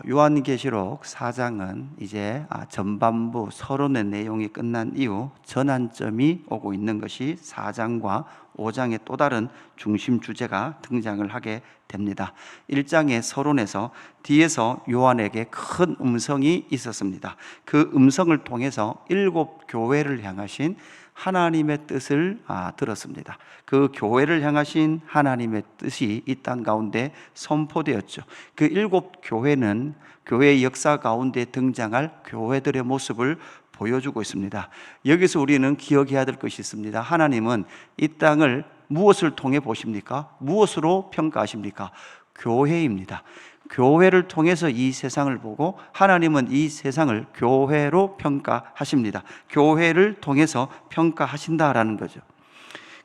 요한계시록 4장은 이제 전반부 서론의 내용이 끝난 이후 전환점이 오고 있는 것이 4장과 5장의 또 다른 중심 주제가 등장을 하게 됩니다. 1장의 서론에서 뒤에서 요한에게 큰 음성이 있었습니다. 그 음성을 통해서 7 교회를 향하신 하나님의 뜻을 들었습니다. 그 교회를 향하신 하나님의 뜻이 이 땅 가운데 선포되었죠. 그 7 교회는 교회의 역사 가운데 등장할 교회들의 모습을 보여주고 있습니다. 여기서 우리는 기억해야 될 것이 있습니다. 하나님은 이 땅을 무엇을 통해 보십니까? 무엇으로 평가하십니까? 교회입니다. 교회를 통해서 이 세상을 보고 하나님은 이 세상을 교회로 평가하십니다. 교회를 통해서 평가하신다라는 거죠.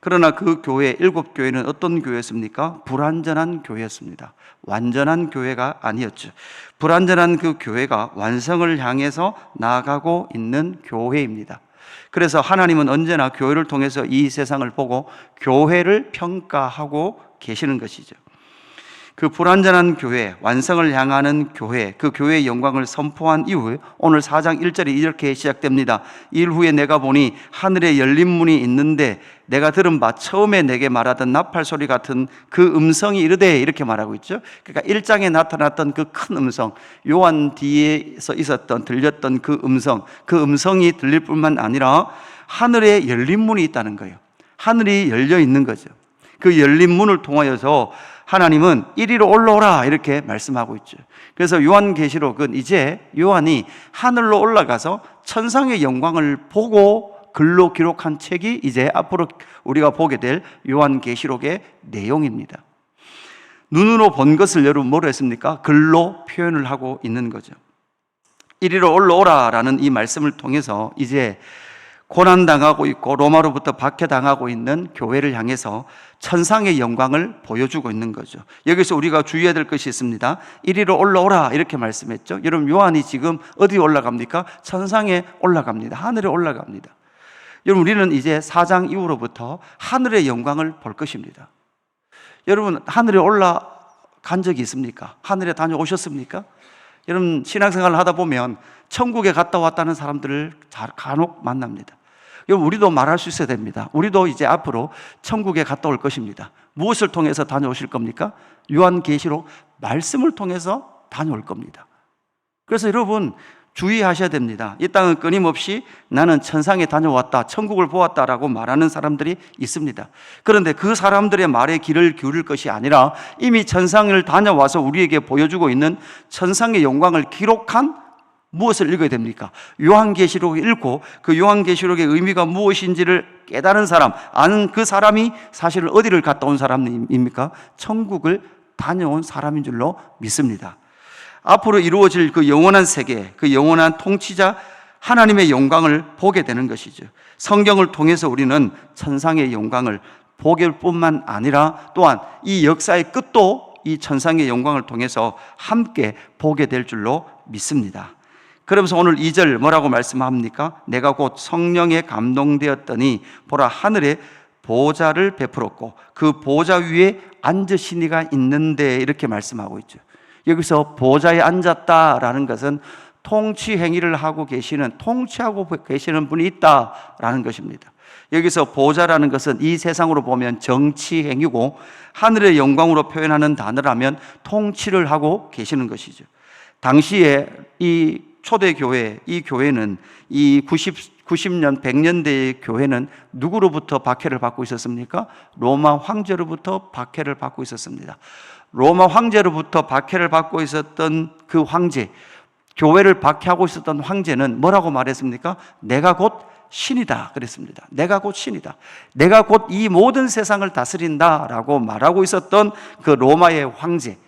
그러나 그 교회, 7 교회는 어떤 교회였습니까? 불완전한 교회였습니다. 완전한 교회가 아니었죠. 불완전한 그 교회가 완성을 향해서 나아가고 있는 교회입니다. 그래서 하나님은 언제나 교회를 통해서 이 세상을 보고 교회를 평가하고 계시는 것이죠. 그 불완전한 교회, 완성을 향하는 교회, 그 교회의 영광을 선포한 이후에 오늘 4장 1절이 이렇게 시작됩니다. 일 후에 내가 보니 하늘에 열린 문이 있는데 내가 들은 바 처음에 내게 말하던 나팔 소리 같은 그 음성이 이르되, 이렇게 말하고 있죠. 그러니까 1장에 나타났던 그 큰 음성, 요한 뒤에서 들렸던 그 음성이 들릴 뿐만 아니라 하늘에 열린 문이 있다는 거예요. 하늘이 열려 있는 거죠. 그 열린 문을 통하여서 하나님은 이리로 올라오라, 이렇게 말씀하고 있죠. 그래서 요한계시록은 이제 요한이 하늘로 올라가서 천상의 영광을 보고 글로 기록한 책이 이제 앞으로 우리가 보게 될 요한계시록의 내용입니다. 눈으로 본 것을 여러분 뭐로 했습니까? 글로 표현을 하고 있는 거죠. 이리로 올라오라라는 이 말씀을 통해서 이제 고난당하고 있고 로마로부터 박해당하고 있는 교회를 향해서 천상의 영광을 보여주고 있는 거죠. 여기서 우리가 주의해야 될 것이 있습니다. 이리로 올라오라, 이렇게 말씀했죠. 여러분, 요한이 지금 어디 올라갑니까? 천상에 올라갑니다. 하늘에 올라갑니다. 여러분, 우리는 이제 4장 이후로부터 하늘의 영광을 볼 것입니다. 여러분, 하늘에 올라간 적이 있습니까? 하늘에 다녀오셨습니까? 여러분, 신앙생활을 하다 보면 천국에 갔다 왔다는 사람들을 간혹 만납니다. 여러분, 우리도 말할 수 있어야 됩니다. 우리도 이제 앞으로 천국에 갔다 올 것입니다. 무엇을 통해서 다녀오실 겁니까? 요한계시록 말씀을 통해서 다녀올 겁니다. 그래서 여러분, 주의하셔야 됩니다. 이 땅은 끊임없이 나는 천상에 다녀왔다, 천국을 보았다라고 말하는 사람들이 있습니다. 그런데 그 사람들의 말에 귀를 기울일 것이 아니라 이미 천상을 다녀와서 우리에게 보여주고 있는 천상의 영광을 기록한 무엇을 읽어야 됩니까? 요한계시록을 읽고 그 요한계시록의 의미가 무엇인지를 깨달은 사람, 아는 그 사람이 사실은 어디를 갔다 온 사람입니까? 천국을 다녀온 사람인 줄로 믿습니다. 앞으로 이루어질 그 영원한 세계, 그 영원한 통치자 하나님의 영광을 보게 되는 것이죠. 성경을 통해서 우리는 천상의 영광을 보게 할 뿐만 아니라 또한 이 역사의 끝도 이 천상의 영광을 통해서 함께 보게 될 줄로 믿습니다. 그러면서 오늘 2절 뭐라고 말씀합니까? 내가 곧 성령에 감동되었더니 보라, 하늘에 보좌를 베풀었고 그 보좌 위에 앉으신 이가 있는데, 이렇게 말씀하고 있죠. 여기서 보좌에 앉았다라는 것은 통치 행위를 하고 계시는, 통치하고 계시는 분이 있다라는 것입니다. 여기서 보좌라는 것은 이 세상으로 보면 정치 행위고, 하늘의 영광으로 표현하는 단어라면 통치를 하고 계시는 것이죠. 당시에 이 초대교회, 이 교회는 이 90년, 100년대의 교회는 누구로부터 박해를 받고 있었습니까? 로마 황제로부터 박해를 받고 있었습니다. 로마 황제로부터 박해를 받고 있었던 그 황제, 교회를 박해하고 있었던 황제는 뭐라고 말했습니까? 내가 곧 신이다 그랬습니다. 내가 곧 신이다. 내가 곧 이 모든 세상을 다스린다라고 말하고 있었던 그 로마의 황제,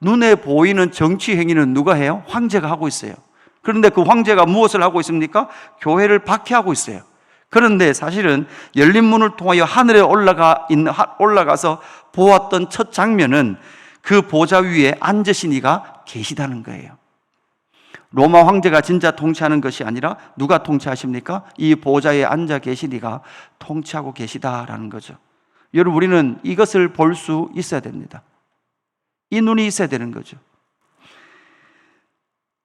눈에 보이는 정치 행위는 누가 해요? 황제가 하고 있어요. 그런데 그 황제가 무엇을 하고 있습니까? 교회를 박해하고 있어요. 그런데 사실은 열린 문을 통하여 하늘에 올라가서 보았던 첫 장면은 그 보좌 위에 앉으신 이가 계시다는 거예요. 로마 황제가 진짜 통치하는 것이 아니라 누가 통치하십니까? 이 보좌에 앉아 계신 이가 통치하고 계시다라는 거죠. 여러분, 우리는 이것을 볼 수 있어야 됩니다. 이 눈이 있어야 되는 거죠.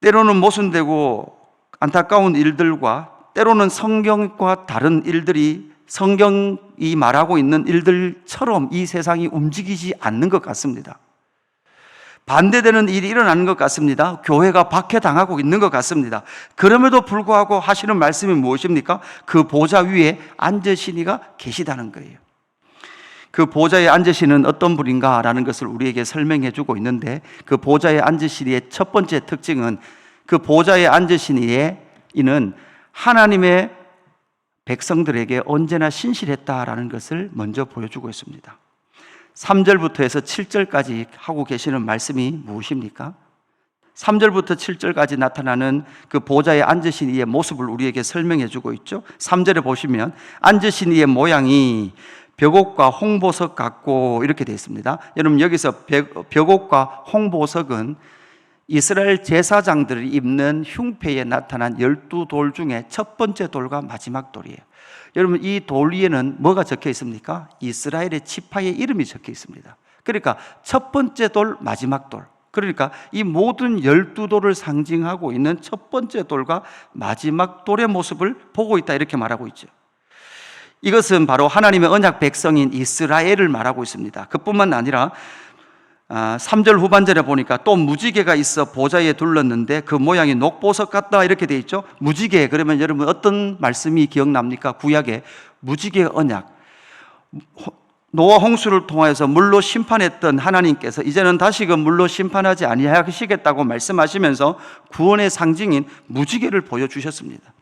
때로는 모순되고 안타까운 일들과 때로는 성경과 다른 일들이 성경이 말하고 있는 일들처럼 이 세상이 움직이지 않는 것 같습니다. 반대되는 일이 일어나는 것 같습니다. 교회가 박해당하고 있는 것 같습니다. 그럼에도 불구하고 하시는 말씀이 무엇입니까? 그 보좌 위에 앉으신 이가 계시다는 거예요. 그 보좌에 앉으시는 어떤 분인가라는 것을 우리에게 설명해 주고 있는데, 그 보좌에 앉으신 이의 첫 번째 특징은, 그 보좌에 앉으신 이는 하나님의 백성들에게 언제나 신실했다라는 것을 먼저 보여주고 있습니다. 3절부터 해서 7절까지 하고 계시는 말씀이 무엇입니까? 3절부터 7절까지 나타나는 그 보좌에 앉으신 이의 모습을 우리에게 설명해 주고 있죠. 3절에 보시면 앉으신 이의 모양이 벽옥과 홍보석 같고 이렇게 되어 있습니다. 여러분, 여기서 벽옥과 홍보석은 이스라엘 제사장들이 입는 흉패에 나타난 12돌 중에 첫 번째 돌과 마지막 돌이에요. 여러분, 이 돌 위에는 뭐가 적혀 있습니까? 이스라엘의 지파의 이름이 적혀 있습니다. 그러니까 첫 번째 돌, 마지막 돌, 그러니까 이 모든 12돌을 상징하고 있는 첫 번째 돌과 마지막 돌의 모습을 보고 있다, 이렇게 말하고 있죠. 이것은 바로 하나님의 언약 백성인 이스라엘을 말하고 있습니다. 그뿐만 아니라 3절 후반절에 보니까 또 무지개가 있어 보좌에 둘렀는데 그 모양이 녹보석 같다, 이렇게 돼 있죠. 무지개, 그러면 여러분 어떤 말씀이 기억납니까? 구약의 무지개 언약, 노아 홍수를 통하여서 물로 심판했던 하나님께서 이제는 다시금 물로 심판하지 아니하시겠다고 말씀하시면서 구원의 상징인 무지개를 보여주셨습니다.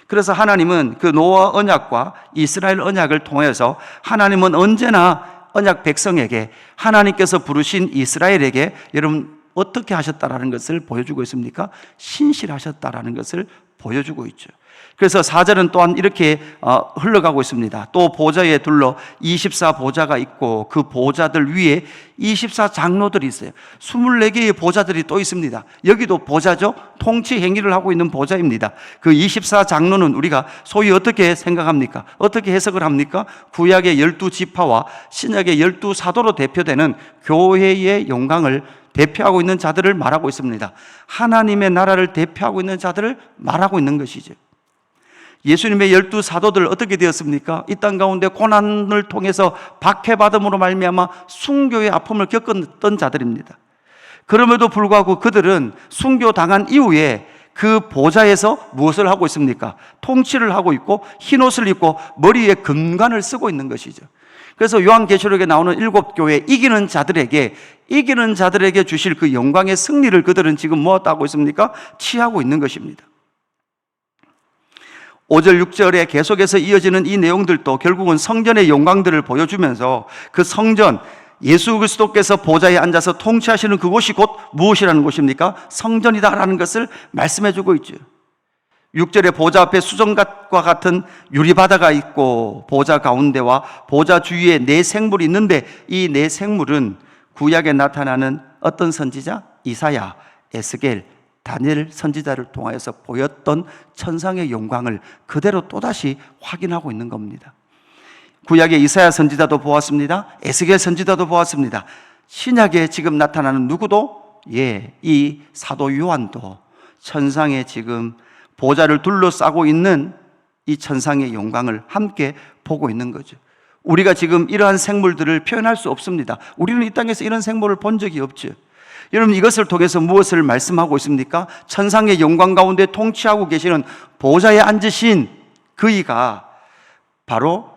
그래서 하나님은 그 노아 언약과 이스라엘 언약을 통해서 하나님은 언제나 언약 백성에게, 하나님께서 부르신 이스라엘에게 여러분 어떻게 하셨다라는 것을 보여주고 있습니까? 신실하셨다라는 것을 보여주고 있죠. 그래서 4절은 또한 이렇게 흘러가고 있습니다. 또 보좌에 둘러 24보좌가 있고 그 보좌들 위에 24장로들이 있어요. 24개의 보좌들이 또 있습니다. 여기도 보좌죠. 통치 행위를 하고 있는 보좌입니다. 그 24장로는 우리가 소위 어떻게 생각합니까? 어떻게 해석을 합니까? 구약의 12지파와 신약의 12사도로 대표되는 교회의 영광을 대표하고 있는 자들을 말하고 있습니다. 하나님의 나라를 대표하고 있는 자들을 말하고 있는 것이죠. 예수님의 12사도들 어떻게 되었습니까? 이 땅 가운데 고난을 통해서 박해받음으로 말미암아 순교의 아픔을 겪었던 자들입니다. 그럼에도 불구하고 그들은 순교당한 이후에 그 보좌에서 무엇을 하고 있습니까? 통치를 하고 있고 흰옷을 입고 머리에 금관을 쓰고 있는 것이죠. 그래서 요한계시록에 나오는 7교회 이기는 자들에게 주실 그 영광의 승리를 그들은 지금 무엇하고 있습니까? 취하고 있는 것입니다. 5절 6절에 계속해서 이어지는 이 내용들도 결국은 성전의 영광들을 보여주면서 그 성전, 예수 그리스도께서 보좌에 앉아서 통치하시는 그곳이 곧 무엇이라는 곳입니까? 성전이다라는 것을 말씀해주고 있죠. 6절에 보좌 앞에 수정갓과 같은 유리바다가 있고 보좌 가운데와 보좌 주위에 네 생물이 있는데 이 네 생물은 구약에 나타나는 어떤 선지자? 이사야, 에스겔, 다니엘 선지자를 통하여서 보였던 천상의 영광을 그대로 또다시 확인하고 있는 겁니다. 구약의 이사야 선지자도 보았습니다. 에스겔 선지자도 보았습니다. 신약에 지금 나타나는 누구도, 이 사도 요한도 천상에 지금 보좌를 둘러싸고 있는 이 천상의 영광을 함께 보고 있는 거죠. 우리가 지금 이러한 생물들을 표현할 수 없습니다. 우리는 이 땅에서 이런 생물을 본 적이 없죠. 여러분, 이것을 통해서 무엇을 말씀하고 있습니까? 천상의 영광 가운데 통치하고 계시는 보좌에 앉으신 그이가 바로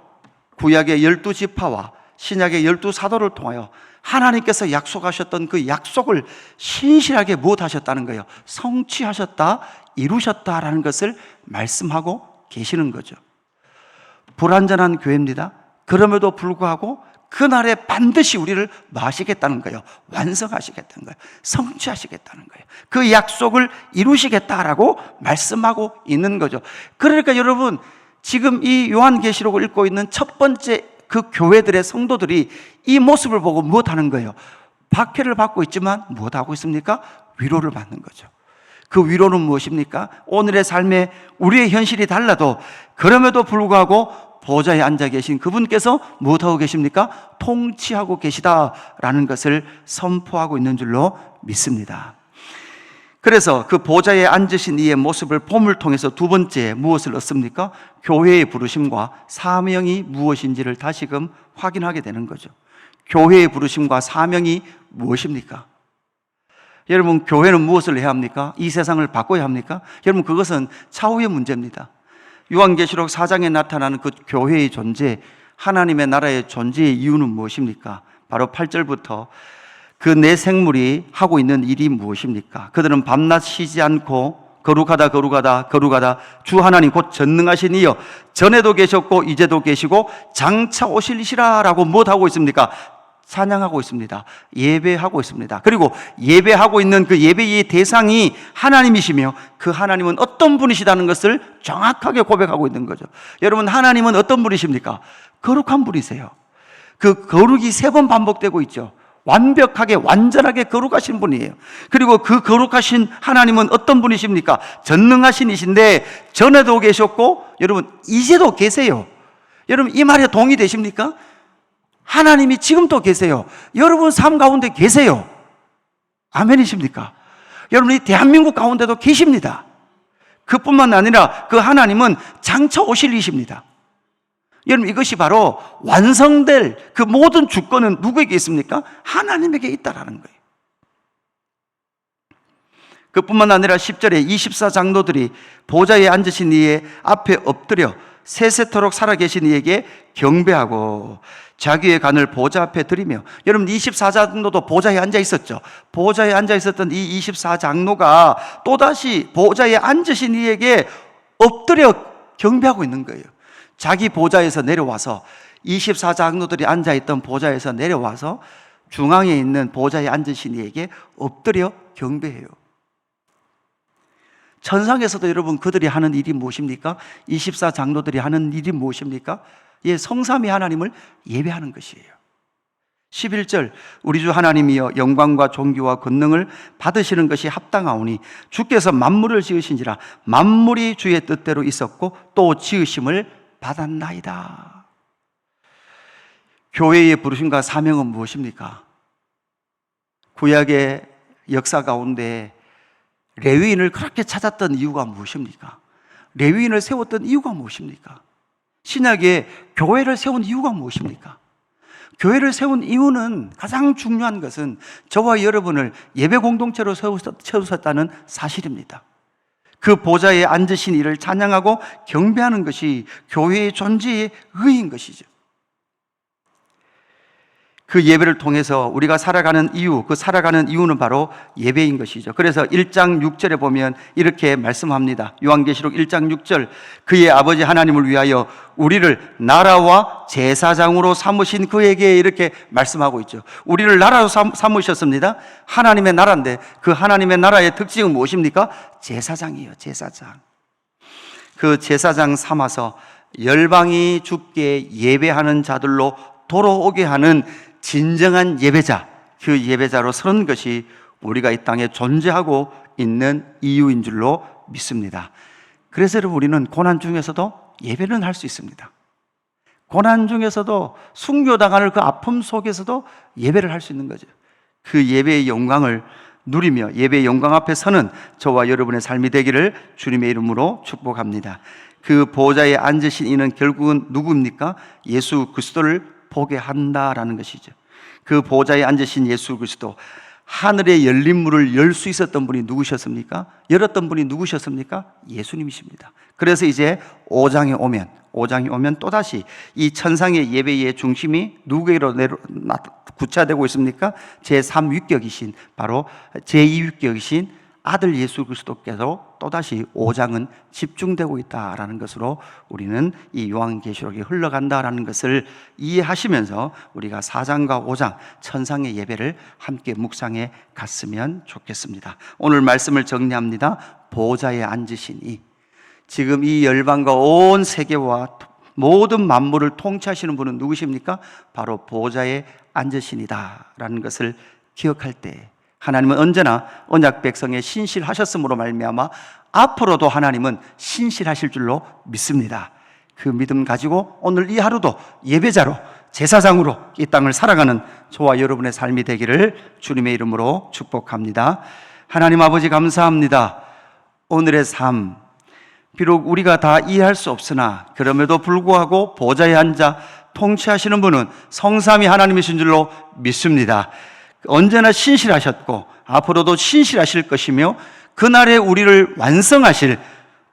구약의 12지파와 신약의 12사도를 통하여 하나님께서 약속하셨던 그 약속을 신실하게 무엇하셨다는 거예요? 성취하셨다, 이루셨다라는 것을 말씀하고 계시는 거죠. 불완전한 교회입니다. 그럼에도 불구하고 그날에 반드시 우리를 마시겠다는 거예요. 완성하시겠다는 거예요. 성취하시겠다는 거예요. 그 약속을 이루시겠다라고 말씀하고 있는 거죠. 그러니까 여러분, 지금 이 요한계시록을 읽고 있는 첫 번째 그 교회들의 성도들이 이 모습을 보고 무엇하는 거예요? 박해를 받고 있지만 무엇하고 있습니까? 위로를 받는 거죠. 그 위로는 무엇입니까? 오늘의 삶에 우리의 현실이 달라도 그럼에도 불구하고 보좌에 앉아 계신 그분께서 무엇하고 계십니까? 통치하고 계시다라는 것을 선포하고 있는 줄로 믿습니다. 그래서 그 보좌에 앉으신 이의 모습을 봄을 통해서 두 번째 무엇을 얻습니까? 교회의 부르심과 사명이 무엇인지를 다시금 확인하게 되는 거죠. 교회의 부르심과 사명이 무엇입니까? 여러분, 교회는 무엇을 해야 합니까? 이 세상을 바꿔야 합니까? 여러분, 그것은 차후의 문제입니다. 요한계시록 4장에 나타나는 그 교회의 존재, 하나님의 나라의 존재의 이유는 무엇입니까? 바로 8절부터 그 내 생물이 하고 있는 일이 무엇입니까? 그들은 밤낮 쉬지 않고 거룩하다 주 하나님 곧 전능하신 이여 전에도 계셨고 이제도 계시고 장차 오실이시라라고 무엇하고 있습니까? 찬양하고 있습니다. 예배하고 있습니다. 그리고 예배하고 있는 그 예배의 대상이 하나님이시며 그 하나님은 어떤 분이시다는 것을 정확하게 고백하고 있는 거죠. 여러분, 하나님은 어떤 분이십니까? 거룩한 분이세요. 그 거룩이 3번 반복되고 있죠. 완벽하게 완전하게 거룩하신 분이에요. 그리고 그 거룩하신 하나님은 어떤 분이십니까? 전능하신 이신데 전에도 계셨고 여러분 이제도 계세요. 여러분, 이 말에 동의되십니까? 하나님이 지금도 계세요. 여러분 삶 가운데 계세요. 아멘이십니까? 여러분, 이 대한민국 가운데도 계십니다. 그뿐만 아니라 그 하나님은 장차 오실 이십니다. 여러분, 이것이 바로 완성될 그 모든 주권은 누구에게 있습니까? 하나님에게 있다라는 거예요. 그뿐만 아니라 10절에 24장로들이 보좌에 앉으신 이의 앞에 엎드려 세세토록 살아계신 이에게 경배하고 자기의 간을 보좌 앞에 드리며, 여러분 24장로도 보좌에 앉아 있었죠. 보좌에 앉아 있었던 이 24장로가 또다시 보좌에 앉으신 이에게 엎드려 경배하고 있는 거예요. 자기 보좌에서 내려와서 24장로들이 앉아있던 보좌에서 내려와서 중앙에 있는 보좌에 앉으신 이에게 엎드려 경배해요. 천상에서도 여러분 그들이 하는 일이 무엇입니까? 24장로들이 하는 일이 무엇입니까? 예, 성삼위 하나님을 예배하는 것이에요. 11절, 우리 주 하나님이여 영광과 존귀와 권능을 받으시는 것이 합당하오니 주께서 만물을 지으신지라 만물이 주의 뜻대로 있었고 또 지으심을 받았나이다. 교회의 부르심과 사명은 무엇입니까? 구약의 역사 가운데 레위인을 그렇게 찾았던 이유가 무엇입니까? 레위인을 세웠던 이유가 무엇입니까? 신약에 교회를 세운 이유가 무엇입니까? 교회를 세운 이유는, 가장 중요한 것은 저와 여러분을 예배 공동체로 세우셨다는 사실입니다. 그 보좌에 앉으신 이를 찬양하고 경배하는 것이 교회의 존재의 의의인 것이죠. 그 예배를 통해서 우리가 살아가는 이유, 그 살아가는 이유는 바로 예배인 것이죠. 그래서 1장 6절에 보면 이렇게 말씀합니다. 요한계시록 1장 6절, 그의 아버지 하나님을 위하여 우리를 나라와 제사장으로 삼으신 그에게, 이렇게 말씀하고 있죠. 우리를 나라로 삼으셨습니다. 하나님의 나라인데 그 하나님의 나라의 특징은 무엇입니까? 제사장이에요. 제사장. 그 제사장 삼아서 열방이 주께 예배하는 자들로 돌아오게 하는 진정한 예배자, 그 예배자로 서는 것이 우리가 이 땅에 존재하고 있는 이유인 줄로 믿습니다. 그래서 여러분, 우리는 고난 중에서도 예배는 할 수 있습니다. 고난 중에서도 순교당하는 그 아픔 속에서도 예배를 할 수 있는 거죠. 그 예배의 영광을 누리며 예배의 영광 앞에 서는 저와 여러분의 삶이 되기를 주님의 이름으로 축복합니다. 그 보좌에 앉으신 이는 결국은 누구입니까? 예수 그리스도를 보게 한다라는 것이죠. 그 보좌에 앉으신 예수 그리스도, 하늘의 열린 문을 열 수 있었던 분이 누구셨습니까? 열었던 분이 누구셨습니까? 예수님이십니다. 그래서 이제 5장에 오면 또다시 이 천상의 예배의 중심이 누구에게로 구체화되고 있습니까? 제3위격이신, 바로 제2위격이신 아들 예수 그리스도께서 또다시 5장은 집중되고 있다라는 것으로 우리는 이 요한계시록이 흘러간다라는 것을 이해하시면서 우리가 4장과 5장 천상의 예배를 함께 묵상해 갔으면 좋겠습니다. 오늘 말씀을 정리합니다. 보좌에 앉으시니, 지금 이 열방과 온 세계와 모든 만물을 통치하시는 분은 누구십니까? 바로 보좌에 앉으시니다라는 것을 기억할 때, 하나님은 언제나 언약 백성에 신실하셨으므로 말미암아 앞으로도 하나님은 신실하실 줄로 믿습니다. 그 믿음 가지고 오늘 이 하루도 예배자로, 제사장으로 이 땅을 살아가는 저와 여러분의 삶이 되기를 주님의 이름으로 축복합니다. 하나님 아버지 감사합니다. 오늘의 삶, 비록 우리가 다 이해할 수 없으나 그럼에도 불구하고 보좌에 앉아 통치하시는 분은 성삼위 하나님이신 줄로 믿습니다. 언제나 신실하셨고 앞으로도 신실하실 것이며 그날에 우리를 완성하실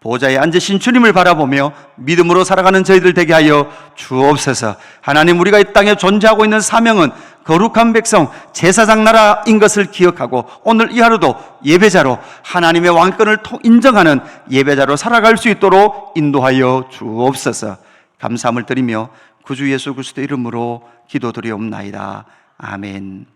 보좌에 앉으신 주님을 바라보며 믿음으로 살아가는 저희들 되게 하여 주옵소서. 하나님, 우리가 이 땅에 존재하고 있는 사명은 거룩한 백성 제사장 나라인 것을 기억하고 오늘 이 하루도 예배자로 하나님의 왕권을 인정하는 예배자로 살아갈 수 있도록 인도하여 주옵소서. 감사함을 드리며 구주 예수 그리스도 이름으로 기도드리옵나이다. 아멘.